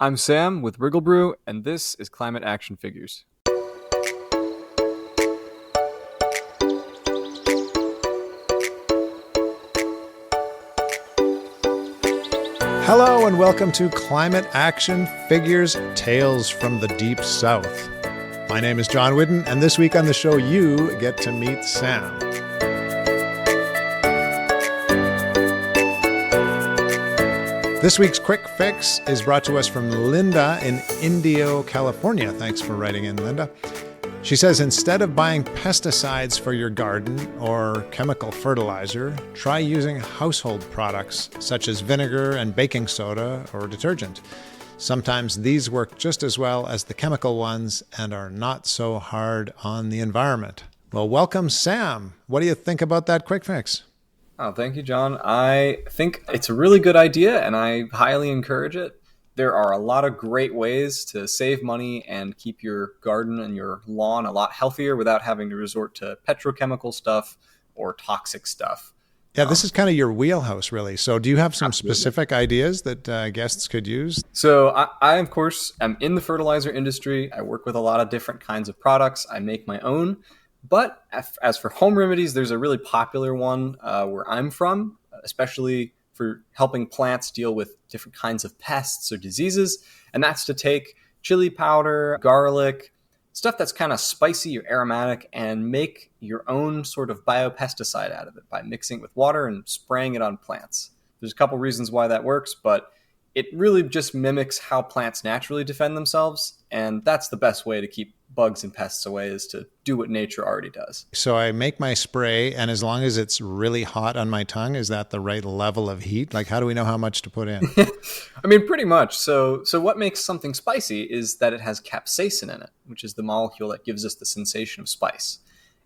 I'm Sam with WriggleBrew, and this is Climate Action Figures. Hello and welcome to Climate Action Figures, Tales from the Deep South. My name is John Whidden, and this week on the show you get to meet Sam. This week's Quick Fix is brought to us from Linda in Indio, California. Thanks for writing in, Linda. She says, instead of buying pesticides for your garden or chemical fertilizer, try using household products such as vinegar and baking soda or detergent. Sometimes these work just as well as the chemical ones and are not so hard on the environment. Well, welcome, Sam. What do you think about that Quick Fix? Oh, thank you, John. I think it's a really good idea, and I highly encourage it. There are a lot of great ways to save money and keep your garden and your lawn a lot healthier without having to resort to petrochemical stuff or toxic stuff. Yeah, this is kind of your wheelhouse, really. So do you have some specific ideas that guests could use? So I, of course, am in the fertilizer industry. I work with a lot of different kinds of products. I make my own. But as for home remedies, there's a really popular one where I'm from, especially for helping plants deal with different kinds of pests or diseases. And that's to take chili powder, garlic, stuff that's kind of spicy or aromatic, and make your own sort of biopesticide out of it by mixing it with water and spraying it on plants. There's a couple reasons why that works, but it really just mimics how plants naturally defend themselves. And that's the best way to keep bugs and pests away, is to do what nature already does. So I make my spray, and as long as it's really hot on my tongue, is that the right level of heat? Like, how do we know how much to put in? I mean, pretty much. So what makes something spicy is that it has capsaicin in it, which is the molecule that gives us the sensation of spice.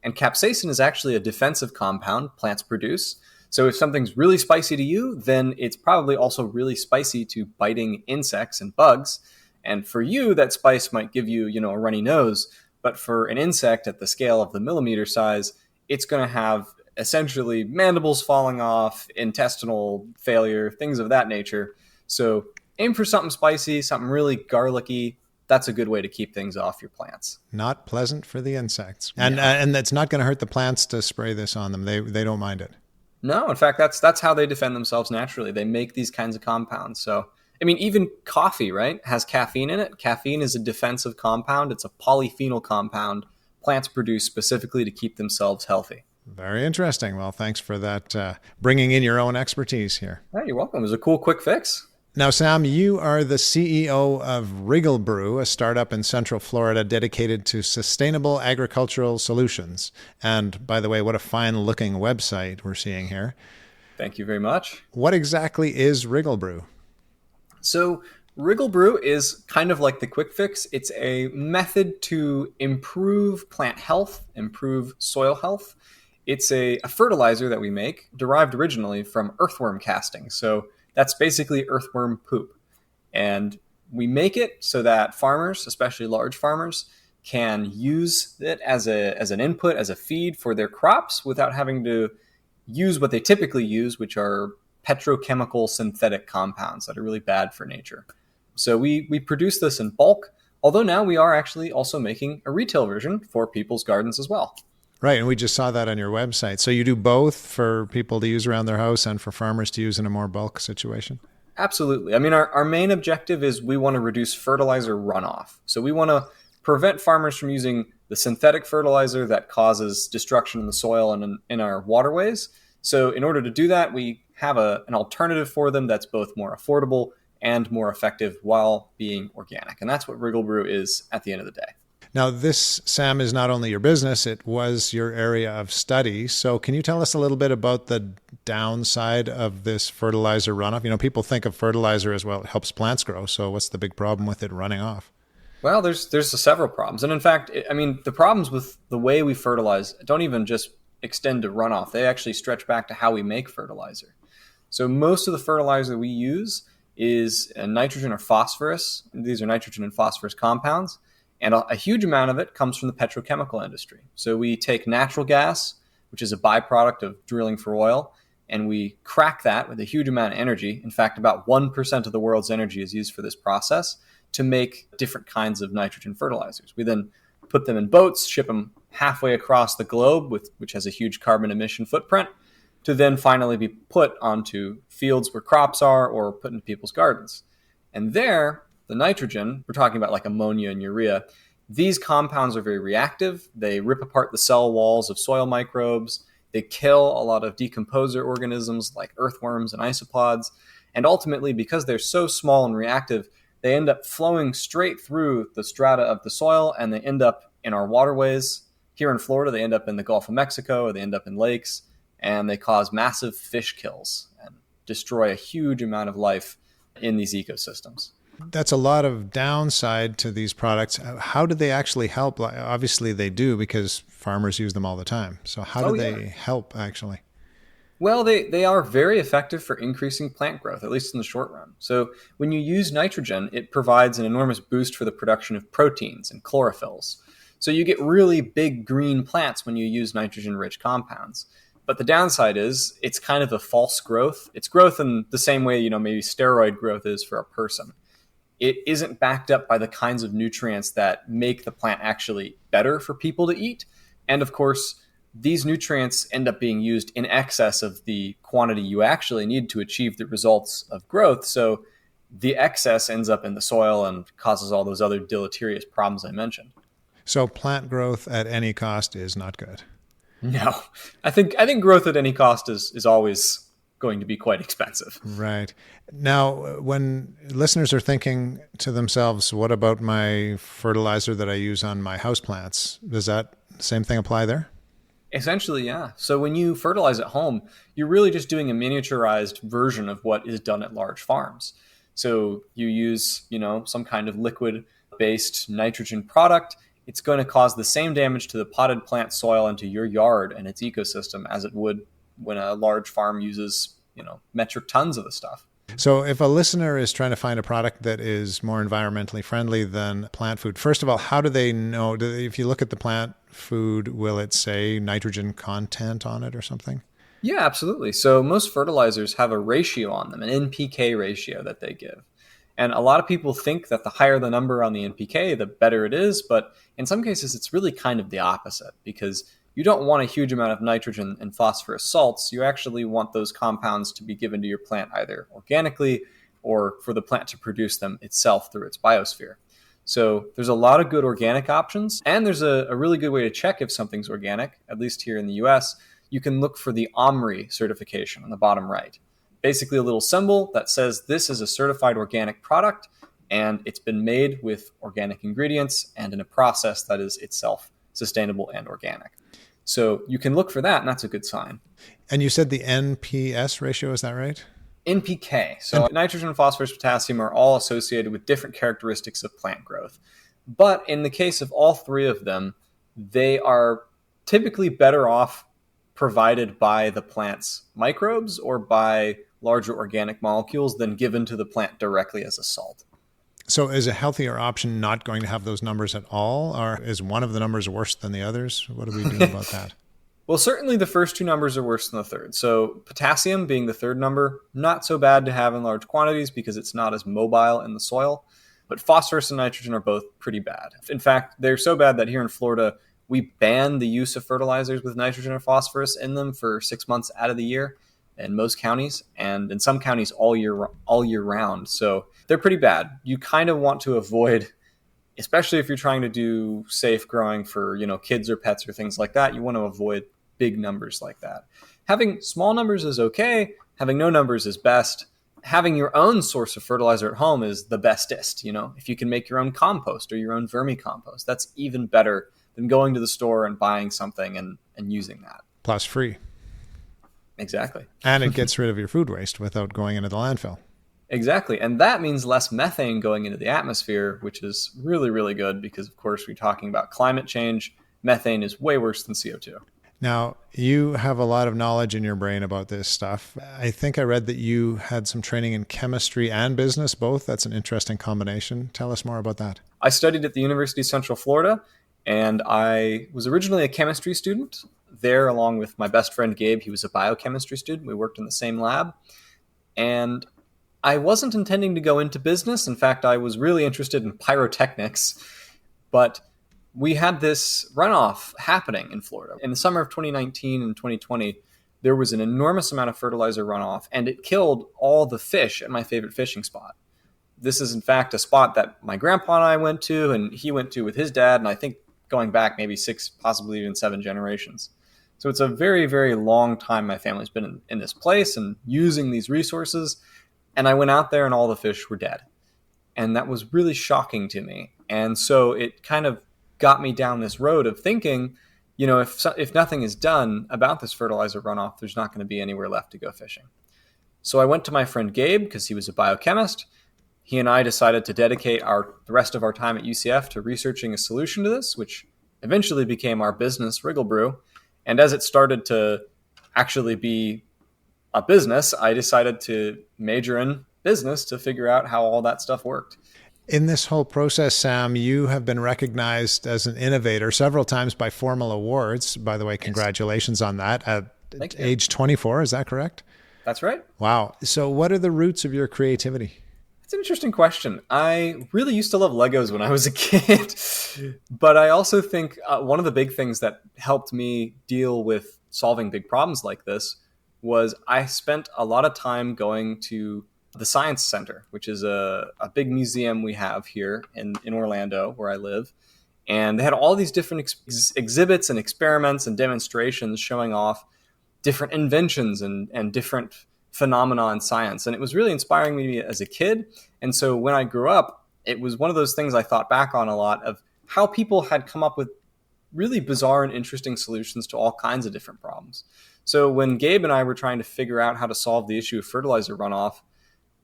And capsaicin is actually a defensive compound plants produce. So if something's really spicy to you, then it's probably also really spicy to biting insects and bugs. And for you, that spice might give you, a runny nose. But for an insect at the scale of the millimeter size, it's going to have essentially mandibles falling off, intestinal failure, things of that nature. So aim for something spicy, something really garlicky. That's a good way to keep things off your plants. Not pleasant for the insects. And it's not going to hurt the plants to spray this on them. They don't mind it. No, in fact, that's how they defend themselves naturally. They make these kinds of compounds. So, I mean, even coffee, right, has caffeine in it. Caffeine is a defensive compound. It's a polyphenol compound plants produce specifically to keep themselves healthy. Very interesting. Well, thanks for that, bringing in your own expertise here. Yeah, you're welcome. It was a cool quick fix. Now, Sam, you are the CEO of WriggleBrew, a startup in Central Florida dedicated to sustainable agricultural solutions. And by the way, what a fine-looking website we're seeing here. Thank you very much. What exactly is WriggleBrew? So WriggleBrew is kind of like the quick fix. It's a method to improve plant health, improve soil health. It's a fertilizer that we make, derived originally from earthworm casting. So that's basically earthworm poop. And we make it so that farmers, especially large farmers, can use it as an input, as a feed for their crops without having to use what they typically use, which are petrochemical synthetic compounds that are really bad for nature. So we produce this in bulk, although now we are actually also making a retail version for people's gardens as well. Right, and we just saw that on your website. So you do both for people to use around their house and for farmers to use in a more bulk situation? Absolutely. I mean, our main objective is we want to reduce fertilizer runoff. So we want to prevent farmers from using the synthetic fertilizer that causes destruction in the soil and in our waterways. So in order to do that, we have an alternative for them that's both more affordable and more effective while being organic. And that's what WriggleBrew is at the end of the day. Now, this, Sam, is not only your business, it was your area of study. So can you tell us a little bit about the downside of this fertilizer runoff? People think of fertilizer as, well, it helps plants grow. So what's the big problem with it running off? Well, there's several problems. And in fact, I mean, the problems with the way we fertilize don't even just extend to runoff. They actually stretch back to how we make fertilizer. So most of the fertilizer we use is nitrogen or phosphorus. These are nitrogen and phosphorus compounds. And a huge amount of it comes from the petrochemical industry. So we take natural gas, which is a byproduct of drilling for oil, and we crack that with a huge amount of energy. In fact, about 1% of the world's energy is used for this process to make different kinds of nitrogen fertilizers. We then put them in boats, ship them halfway across the globe, which has a huge carbon emission footprint, to then finally be put onto fields where crops are or put into people's gardens. And there, the nitrogen, we're talking about like ammonia and urea, these compounds are very reactive. They rip apart the cell walls of soil microbes. They kill a lot of decomposer organisms like earthworms and isopods. And ultimately, because they're so small and reactive, they end up flowing straight through the strata of the soil, and they end up in our waterways. Here in Florida, they end up in the Gulf of Mexico, or they end up in lakes, and they cause massive fish kills and destroy a huge amount of life in these ecosystems. That's a lot of downside to these products. How do they actually help? Obviously, they do because farmers use them all the time. So how do they help actually? Well, they are very effective for increasing plant growth, at least in the short run. So when you use nitrogen, it provides an enormous boost for the production of proteins and chlorophylls. So you get really big green plants when you use nitrogen-rich compounds. But the downside is it's kind of a false growth. It's growth in the same way, maybe steroid growth is for a person. It isn't backed up by the kinds of nutrients that make the plant actually better for people to eat. And of course, these nutrients end up being used in excess of the quantity you actually need to achieve the results of growth. So the excess ends up in the soil and causes all those other deleterious problems I mentioned. So plant growth at any cost is not good. No, I think growth at any cost is always going to be quite expensive. Right. Now, when listeners are thinking to themselves, what about my fertilizer that I use on my houseplants? Does that same thing apply there? Essentially, yeah. So when you fertilize at home, you're really just doing a miniaturized version of what is done at large farms. So you use, some kind of liquid-based nitrogen product. It's going to cause the same damage to the potted plant soil and to your yard and its ecosystem as it would when a large farm uses, metric tons of the stuff. So if a listener is trying to find a product that is more environmentally friendly than plant food, first of all, how do they know? If you look at the plant food, will it say nitrogen content on it or something? Yeah, absolutely. So most fertilizers have a ratio on them, an NPK ratio that they give. And a lot of people think that the higher the number on the NPK, the better it is. But in some cases, it's really kind of the opposite, because you don't want a huge amount of nitrogen and phosphorus salts. You actually want those compounds to be given to your plant either organically or for the plant to produce them itself through its biosphere. So there's a lot of good organic options, and there's a really good way to check if something's organic, at least here in the US. You can look for the OMRI certification on the bottom right. Basically a little symbol that says this is a certified organic product, and it's been made with organic ingredients and in a process that is itself sustainable and organic. So you can look for that, and that's a good sign. And you said the NPS ratio, is that right? NPK. So nitrogen, phosphorus, potassium are all associated with different characteristics of plant growth. But in the case of all three of them, they are typically better off provided by the plant's microbes or by larger organic molecules than given to the plant directly as a salt. So is a healthier option not going to have those numbers at all? Or is one of the numbers worse than the others? What do we do about that? Well, certainly the first two numbers are worse than the third. So potassium being the third number, not so bad to have in large quantities because it's not as mobile in the soil. But phosphorus and nitrogen are both pretty bad. In fact, they're so bad that here in Florida, we ban the use of fertilizers with nitrogen or phosphorus in them for 6 months out of the year in most counties, and in some counties all year round. So they're pretty bad. You kind of want to avoid, especially if you're trying to do safe growing for, kids or pets or things like that, you want to avoid big numbers like that. Having small numbers is okay. Having no numbers is best. Having your own source of fertilizer at home is the bestest. If you can make your own compost or your own vermicompost, that's even better than going to the store and buying something and using that. Plus free. Exactly. And it gets rid of your food waste without going into the landfill. Exactly. And that means less methane going into the atmosphere, which is really, really good because, of course, we're talking about climate change. Methane is way worse than CO2. Now, you have a lot of knowledge in your brain about this stuff. I think I read that you had some training in chemistry and business, both. That's an interesting combination. Tell us more about that. I studied at the University of Central Florida, and I was originally a chemistry student. there along with my best friend Gabe. He was a biochemistry student. We worked in the same lab. And I wasn't intending to go into business. In fact, I was really interested in pyrotechnics. But we had this runoff happening in Florida. In the summer of 2019 and 2020, there was an enormous amount of fertilizer runoff, and it killed all the fish at my favorite fishing spot. This is, in fact, a spot that my grandpa and I went to, and he went to with his dad, and I think going back maybe 6, possibly even 7 generations. So it's a very, very long time my family's been in this place and using these resources. And I went out there and all the fish were dead. And that was really shocking to me. And so it kind of got me down this road of thinking, if nothing is done about this fertilizer runoff, there's not going to be anywhere left to go fishing. So I went to my friend Gabe because he was a biochemist. He and I decided to dedicate the rest of our time at UCF to researching a solution to this, which eventually became our business, WriggleBrew. And as it started to actually be a business, I decided to major in business to figure out how all that stuff worked. In this whole process, Sam, you have been recognized as an innovator several times by formal awards. By the way, congratulations on that. At age 24, is that correct? That's right. Wow. So what are the roots of your creativity? It's an interesting question. I really used to love Legos when I was a kid, but I also think one of the big things that helped me deal with solving big problems like this was I spent a lot of time going to the Science Center, which is a big museum we have here in Orlando, where I live. And they had all these different exhibits and experiments and demonstrations showing off different inventions and different phenomena in science. And it was really inspiring me as a kid. And so when I grew up, it was one of those things I thought back on a lot of how people had come up with really bizarre and interesting solutions to all kinds of different problems. So when Gabe and I were trying to figure out how to solve the issue of fertilizer runoff,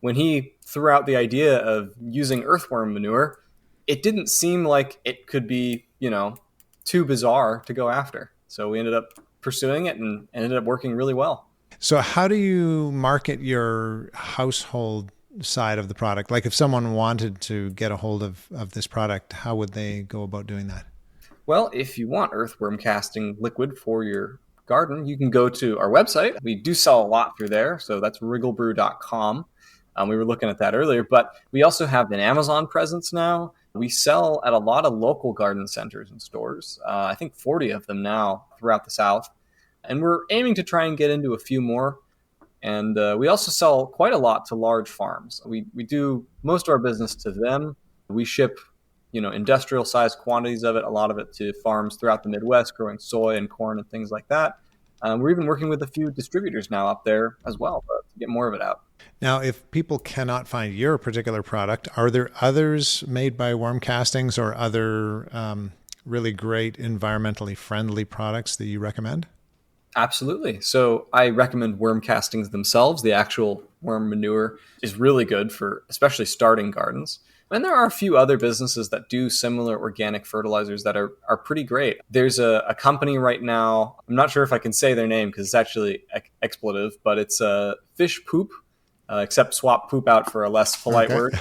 when he threw out the idea of using earthworm manure, it didn't seem like it could be, too bizarre to go after. So we ended up pursuing it and ended up working really well. So how do you market your household side of the product? Like if someone wanted to get a hold of this product, how would they go about doing that? Well, if you want earthworm casting liquid for your garden, you can go to our website. We do sell a lot through there. So that's wrigglebrew.com. We were looking at that earlier, but we also have an Amazon presence now. We sell at a lot of local garden centers and stores. I think 40 of them now throughout the South. And we're aiming to try and get into a few more. And we also sell quite a lot to large farms. We do most of our business to them. We ship, industrial sized quantities of it, a lot of it to farms throughout the Midwest growing soy and corn and things like that. We're even working with a few distributors now up there as well to get more of it out. Now, if people cannot find your particular product, are there others made by Worm Castings or other really great environmentally friendly products that you recommend? Absolutely. So I recommend worm castings themselves. The actual worm manure is really good for especially starting gardens. And there are a few other businesses that do similar organic fertilizers that are pretty great. There's a company right now, I'm not sure if I can say their name because it's actually expletive, but it's Fish Poop, except swap poop out for a less polite word.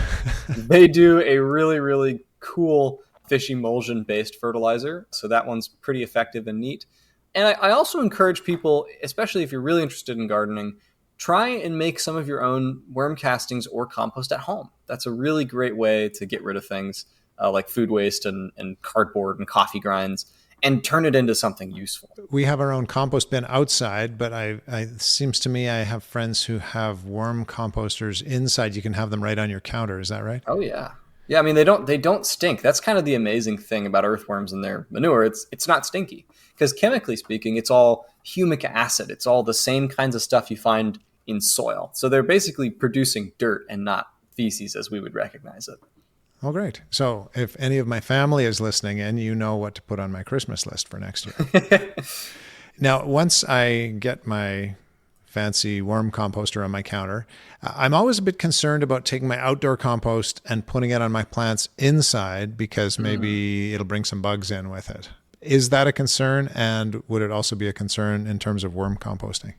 They do a really, really cool fish emulsion-based fertilizer. So that one's pretty effective and neat. And I also encourage people, especially if you're really interested in gardening, try and make some of your own worm castings or compost at home. That's a really great way to get rid of things like food waste and cardboard and coffee grinds and turn it into something useful. We have our own compost bin outside, but it seems to me I have friends who have worm composters inside. You can have them right on your counter. Is that right? Oh, yeah. Yeah, I mean, they don't stink. That's kind of the amazing thing about earthworms and their manure. It's not stinky because chemically speaking, it's all humic acid. It's all the same kinds of stuff you find in soil. So they're basically producing dirt and not feces as we would recognize it. Oh, great. So if any of my family is listening in, you know what to put on my Christmas list for next year. Now, once I get my fancy worm composter on my counter, I'm always a bit concerned about taking my outdoor compost and putting it on my plants inside because maybe it'll bring some bugs in with it. Is that a concern? And would it also be a concern in terms of worm composting?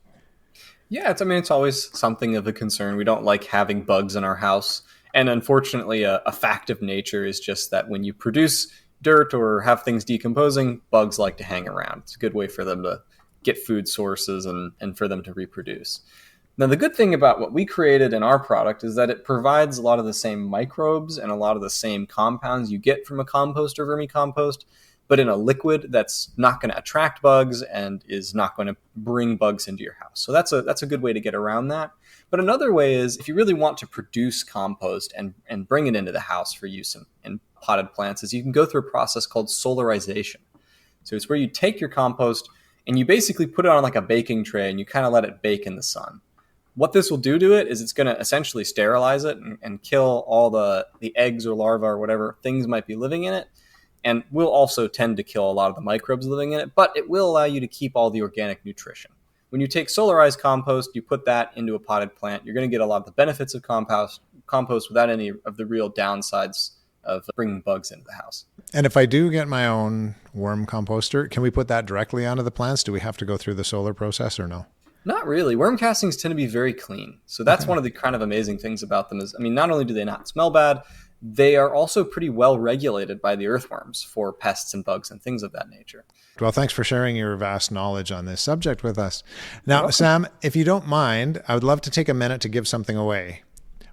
Yeah, it's always something of a concern. We don't like having bugs in our house. And unfortunately, a fact of nature is just that when you produce dirt or have things decomposing, bugs like to hang around. It's a good way for them to get food sources and for them to reproduce. Now, the good thing about what we created in our product is that it provides a lot of the same microbes and a lot of the same compounds you get from a compost or vermicompost, but in a liquid that's not going to attract bugs and is not going to bring bugs into your house. So that's a good way to get around that. But another way is if you really want to produce compost and bring it into the house for use in potted plants, is you can go through a process called solarization. So it's where you take your compost and you basically put it on like a baking tray and you kind of let it bake in the sun. What this will do to it is it's going to essentially sterilize it and kill all the eggs or larvae or whatever things might be living in it. And will also tend to kill a lot of the microbes living in it, but it will allow you to keep all the organic nutrition. When you take solarized compost, you put that into a potted plant, you're going to get a lot of the benefits of compost without any of the real downsides of bringing bugs into the house. And if I do get my own worm composter, can we put that directly onto the plants? Do we have to go through the solar process or no? Not really. Worm castings tend to be very clean. So that's one of the kind of amazing things about them is, not only do they not smell bad, they are also pretty well regulated by the earthworms for pests and bugs and things of that nature. Well, thanks for sharing your vast knowledge on this subject with us. Now, Sam, if you don't mind, I would love to take a minute to give something away.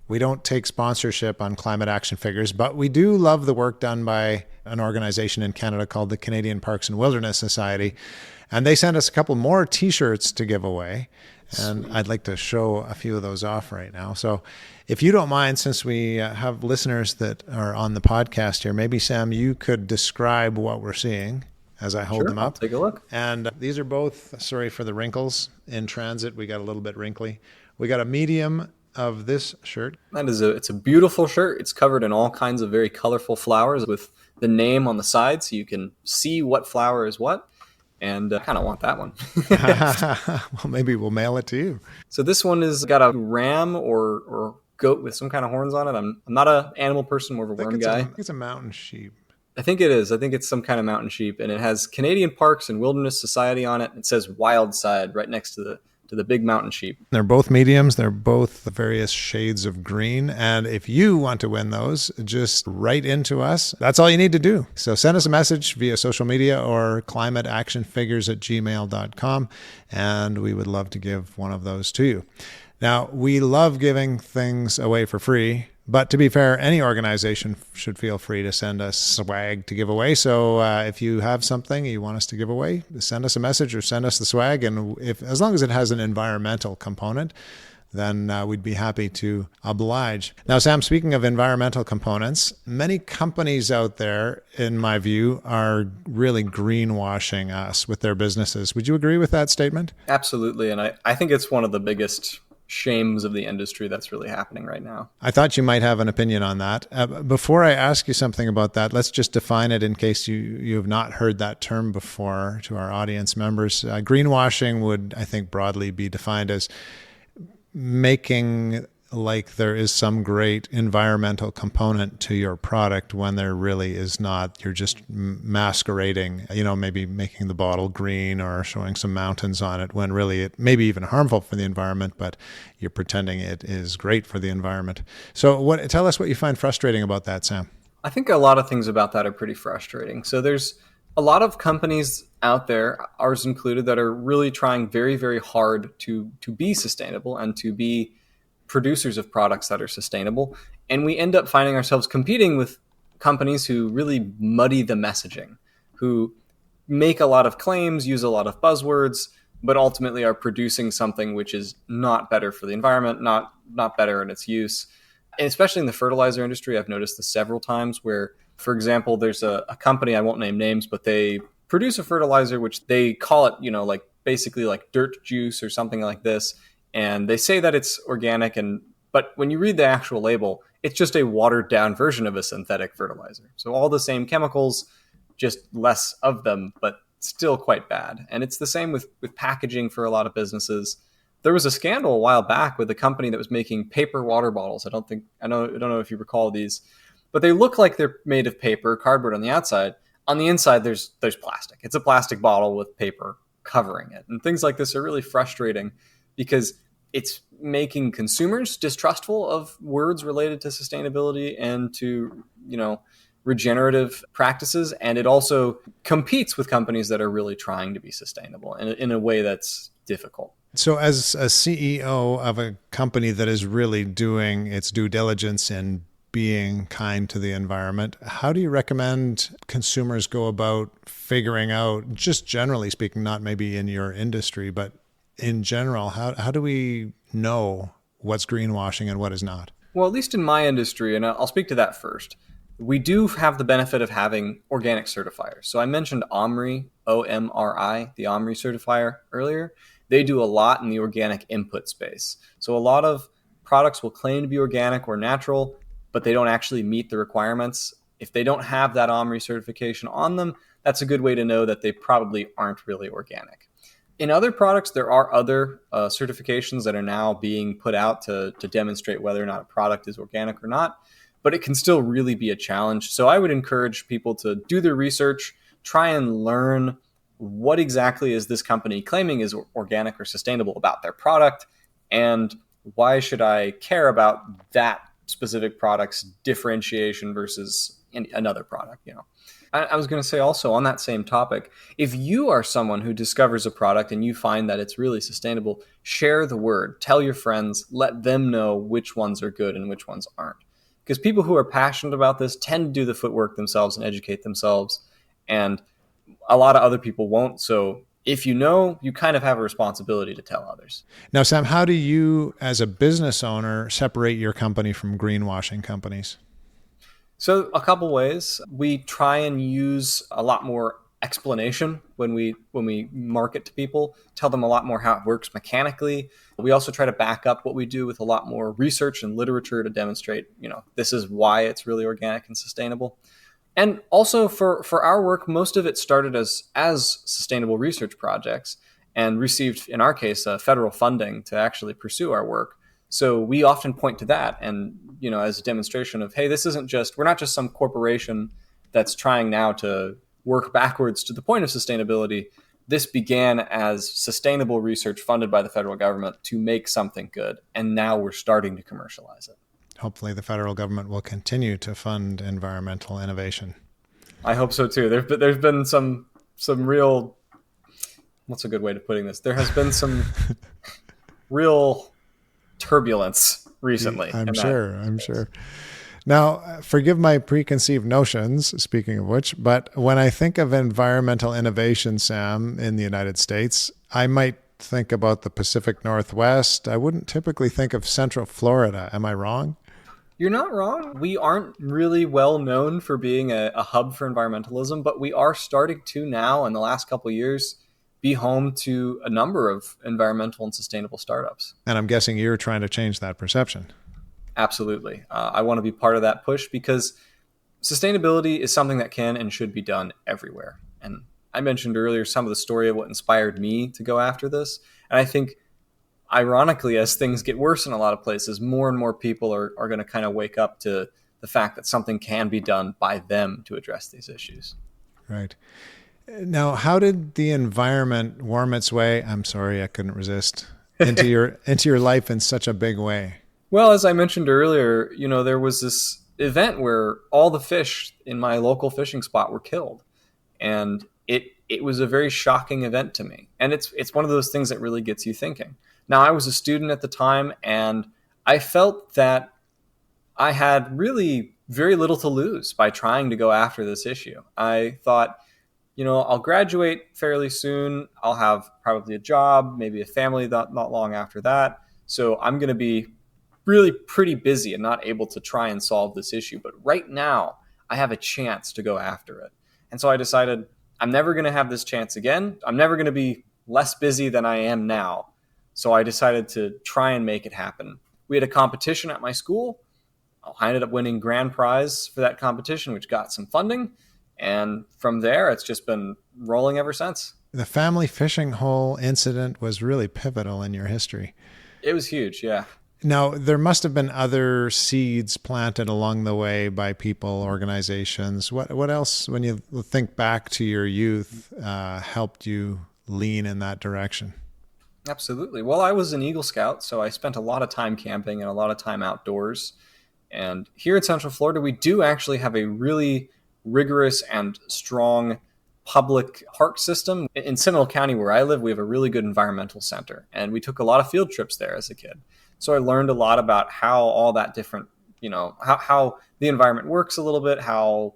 We don't take sponsorship on Climate Action Figures, but we do love the work done by an organization in Canada called the Canadian Parks and Wilderness Society. And they sent us a couple more T-shirts to give away. And sweet. I'd like to show a few of those off right now. So if you don't mind, since we have listeners that are on the podcast here, maybe, Sam, you could describe what we're seeing as I hold them up. I'll take a look. And these are both, sorry for the wrinkles, in transit. We got a little bit wrinkly. We got a medium of this shirt. It's a beautiful shirt. It's covered in all kinds of very colorful flowers with the name on the side so you can see what flower is what. And I kind of want that one. Well, maybe we'll mail it to you. So this one has got a ram or goat with some kind of horns on it. I'm not an animal person, more of a worm guy. I think it's a mountain sheep. I think it is. I think it's some kind of mountain sheep. And it has Canadian Parks and Wilderness Society on it. It says Wild Side right next to the big mountain sheep. They're both mediums. They're both the various shades of green. And if you want to win those, just write into us. That's all you need to do. So send us a message via social media or climateactionfigures@gmail.com. And we would love to give one of those to you. Now, we love giving things away for free. But to be fair, any organization should feel free to send us swag to give away. So if you have something you want us to give away, send us a message or send us the swag. And as long as it has an environmental component, then we'd be happy to oblige. Now, Sam, speaking of environmental components, many companies out there, in my view, are really greenwashing us with their businesses. Would you agree with that statement? Absolutely. And I think it's one of the biggest shames of the industry that's really happening right now. I thought you might have an opinion on that. Before I ask you something about that, let's just define it in case you have not heard that term before to our audience members. Greenwashing would, I think, broadly be defined as making like there is some great environmental component to your product when there really is not. You're just masquerading, maybe making the bottle green or showing some mountains on it when really it may be even harmful for the environment, but you're pretending it is great for the environment. So tell us what you find frustrating about that, Sam. I think a lot of things about that are pretty frustrating. So there's a lot of companies out there, ours included, that are really trying very, very hard to be sustainable and to be producers of products that are sustainable. And we end up finding ourselves competing with companies who really muddy the messaging, who make a lot of claims, use a lot of buzzwords, but ultimately are producing something which is not better for the environment, not better in its use. And especially in the fertilizer industry, I've noticed this several times where, for example, there's a company, I won't name names, but they produce a fertilizer which they call it, basically like dirt juice or something like this. And they say that it's organic, but when you read the actual label, it's just a watered down version of a synthetic fertilizer. So all the same chemicals, just less of them, but still quite bad. And it's the same with packaging for a lot of businesses. There was a scandal a while back with a company that was making paper water bottles. I don't know if you recall these, but they look like they're made of paper, cardboard on the outside. On the inside, there's plastic. It's a plastic bottle with paper covering it. And things like this are really frustrating because it's making consumers distrustful of words related to sustainability and to, regenerative practices, and it also competes with companies that are really trying to be sustainable in a way that's difficult. So as a CEO of a company that is really doing its due diligence in being kind to the environment, how do you recommend consumers go about figuring out, just generally speaking, not maybe in your industry, but in general, how do we know what's greenwashing and what is not? Well, at least in my industry, and I'll speak to that first, we do have the benefit of having organic certifiers. So I mentioned OMRI, OMRI, the OMRI certifier earlier. They do a lot in the organic input space. So a lot of products will claim to be organic or natural, but they don't actually meet the requirements. If they don't have that OMRI certification on them, that's a good way to know that they probably aren't really organic. In other products, there are other certifications that are now being put out to demonstrate whether or not a product is organic or not, but it can still really be a challenge. So I would encourage people to do their research, try and learn what exactly is this company claiming is organic or sustainable about their product, and why should I care about that specific product's differentiation versus another product, I was going to say also on that same topic, if you are someone who discovers a product and you find that it's really sustainable, share the word, tell your friends, let them know which ones are good and which ones aren't. Because people who are passionate about this tend to do the footwork themselves and educate themselves, and a lot of other people won't. So if you know, you kind of have a responsibility to tell others. Now, Sam, how do you, as a business owner, separate your company from greenwashing companies? So a couple ways. We try and use a lot more explanation when we market to people, tell them a lot more how it works mechanically. We also try to back up what we do with a lot more research and literature to demonstrate, this is why it's really organic and sustainable. And also for our work, most of it started as sustainable research projects and received, in our case, federal funding to actually pursue our work. So we often point to that and, as a demonstration of, hey, we're not just some corporation that's trying now to work backwards to the point of sustainability. This began as sustainable research funded by the federal government to make something good. And now we're starting to commercialize it. Hopefully the federal government will continue to fund environmental innovation. I hope so too. There's been some real, what's a good way of putting this? There has been some real turbulence recently. I'm sure. Now, forgive my preconceived notions, speaking of which, but when I think of environmental innovation, Sam, in the United States, I might think about the Pacific Northwest. I wouldn't typically think of Central Florida. Am I wrong? You're not wrong. We aren't really well known for being a hub for environmentalism, but we are starting to now, in the last couple of years, be home to a number of environmental and sustainable startups. And I'm guessing you're trying to change that perception. Absolutely. I want to be part of that push because sustainability is something that can and should be done everywhere. And I mentioned earlier some of the story of what inspired me to go after this. And I think, ironically, as things get worse in a lot of places, more and more people are going to kind of wake up to the fact that something can be done by them to address these issues. Right. Now, how did the environment worm its way? I'm sorry, I couldn't resist. Into your life in such a big way. Well, as I mentioned earlier, there was this event where all the fish in my local fishing spot were killed. And it was a very shocking event to me. And it's one of those things that really gets you thinking. Now, I was a student at the time, and I felt that I had really very little to lose by trying to go after this issue. I thought, I'll graduate fairly soon. I'll have probably a job, maybe a family not long after that. So I'm going to be really pretty busy and not able to try and solve this issue. But right now, I have a chance to go after it. And so I decided I'm never going to have this chance again. I'm never going to be less busy than I am now. So I decided to try and make it happen. We had a competition at my school. I ended up winning grand prize for that competition, which got some funding. And from there, it's just been rolling ever since. The family fishing hole incident was really pivotal in your history. It was huge, yeah. Now, there must have been other seeds planted along the way by people, organizations. What else, when you think back to your youth, helped you lean in that direction? Absolutely. Well, I was an Eagle Scout, so I spent a lot of time camping and a lot of time outdoors. And here in Central Florida, we do actually have a really rigorous and strong public park system. In Seminole County, where I live, we have a really good environmental center, and we took a lot of field trips there as a kid. So I learned a lot about how all that different, how the environment works a little bit, how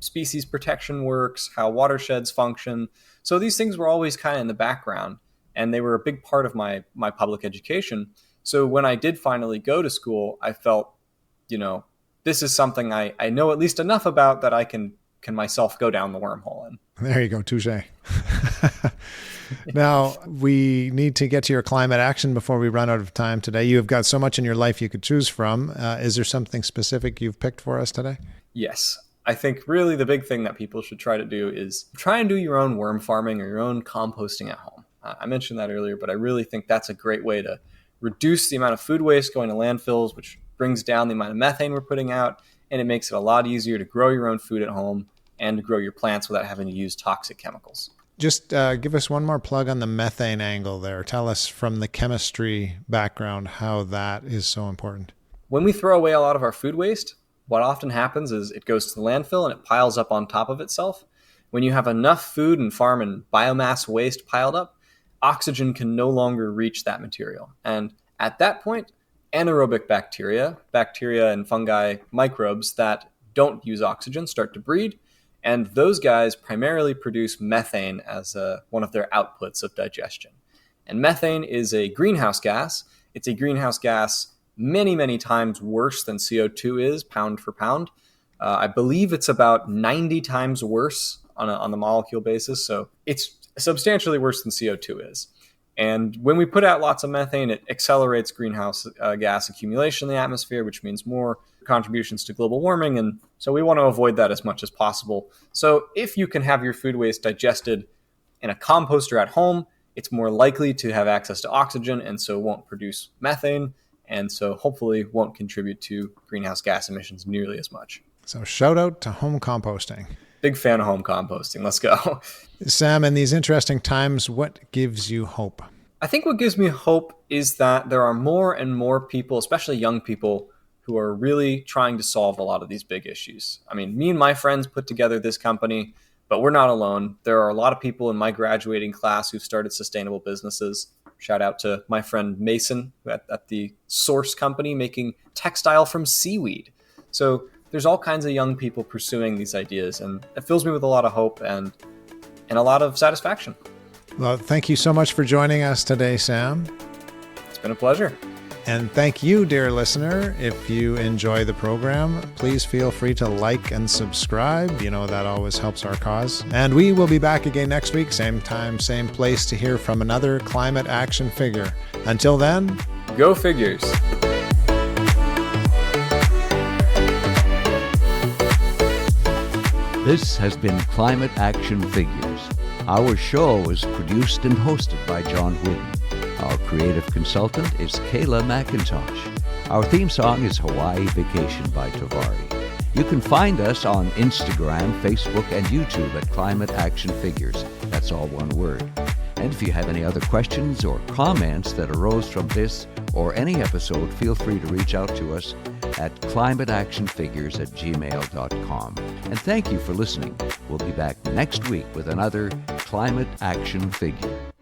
species protection works, how watersheds function. So these things were always kind of in the background, and they were a big part of my public education. So when I did finally go to school, I felt, this is something I know at least enough about that I can myself go down the wormhole in. There you go, touche. Now, we need to get to your climate action before we run out of time today. You have got so much in your life you could choose from. Is there something specific you've picked for us today? Yes. I think really the big thing that people should try to do is try and do your own worm farming or your own composting at home. I mentioned that earlier, but I really think that's a great way to reduce the amount of food waste going to landfills, which brings down the amount of methane we're putting out, and it makes it a lot easier to grow your own food at home and to grow your plants without having to use toxic chemicals. Just give us one more plug on the methane angle there. Tell us from the chemistry background how that is so important. When we throw away a lot of our food waste, what often happens is it goes to the landfill and it piles up on top of itself. When you have enough food and farm and biomass waste piled up, oxygen can no longer reach that material. And at that point, anaerobic bacteria and fungi, microbes that don't use oxygen start to breed. And those guys primarily produce methane as one of their outputs of digestion. And methane is a greenhouse gas. It's a greenhouse gas many, many times worse than CO2 is, pound for pound. I believe it's about 90 times worse on the molecule basis. So it's substantially worse than CO2 is. And when we put out lots of methane, it accelerates greenhouse gas accumulation in the atmosphere, which means more contributions to global warming. And so we want to avoid that as much as possible. So if you can have your food waste digested in a composter at home, it's more likely to have access to oxygen and so won't produce methane. And so hopefully won't contribute to greenhouse gas emissions nearly as much. So shout out to home composting. Big fan of home composting. Let's go. Sam, in these interesting times, what gives you hope? I think what gives me hope is that there are more and more people, especially young people, who are really trying to solve a lot of these big issues. I mean, me and my friends put together this company, but we're not alone. There are a lot of people in my graduating class who've started sustainable businesses. Shout out to my friend Mason at the Source company making textile from seaweed. So there's all kinds of young people pursuing these ideas, and it fills me with a lot of hope and a lot of satisfaction. Well, thank you so much for joining us today, Sam. It's been a pleasure. And thank you, dear listener. If you enjoy the program, please feel free to like and subscribe. That always helps our cause. And we will be back again next week, same time, same place, to hear from another climate action figure. Until then, go figures. This has been Climate Action Figures. Our show is produced and hosted by John Whidden. Our creative consultant is Kayla McIntosh. Our theme song is Hawaii Vacation by Tovari. You can find us on Instagram, Facebook, and YouTube at Climate Action Figures. That's all one word. And if you have any other questions or comments that arose from this or any episode, feel free to reach out to us at climateactionfigures@gmail.com. And thank you for listening. We'll be back next week with another Climate Action Figure.